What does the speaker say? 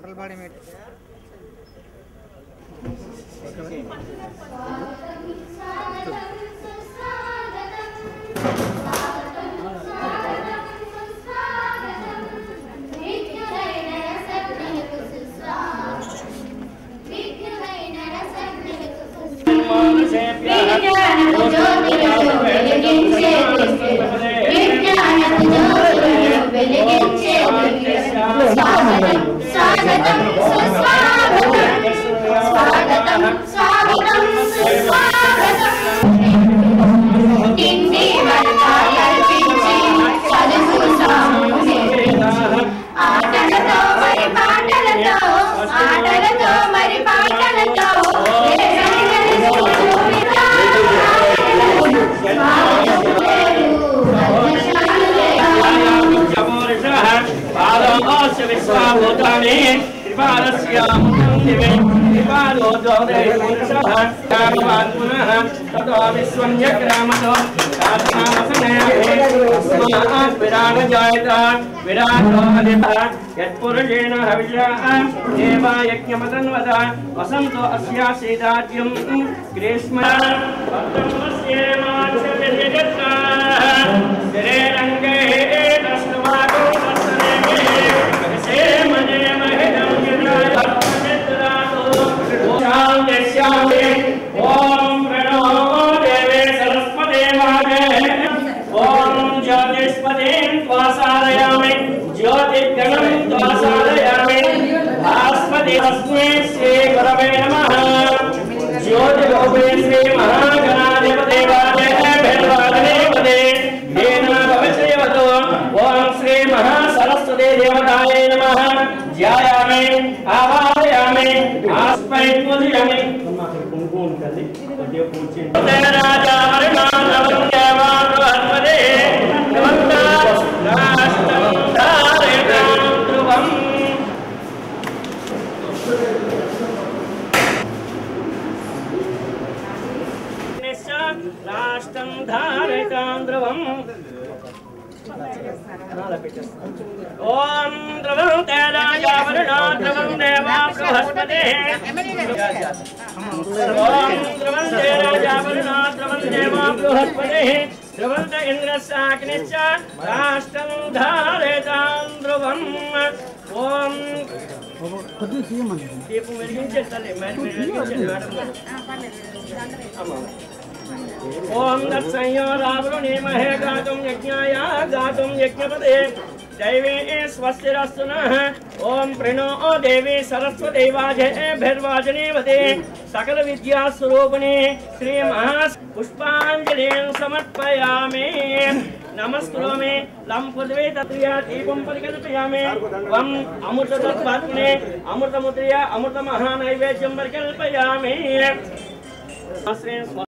total body में वसंतो अस्या सेदाज्यम ग्रीष्म ओम द्रवं तेजावरणो द्रवं देवा बृहस्पते ओम द्रवं तेजावरणो द्रवं देवा बृहस्पते द्रवंत इंद्रस्याग्निश्च राष्ट्रं धारयतां ध्रुवम् ओम దీపం వెలిగించేస్తాలే ओम दत्संयो रावरुणीमहे गातुं यज्ञाय गातुं यज्ञपदे दैवे स्वस्तिरस्तु नः ओम प्रणो देवी सरस्वती वाजनीवते सकल विद्या स्वरूपिणे श्री महापुष्पांजलिं समर्पयामि नमस्करोमि लं पृथ्वी तत्रिया दीपं परिकल्पयामि वं अमृततत्त्वात्मने अमृतमुद्रया अमृतमहानैवेद्यं परिकल्पयामि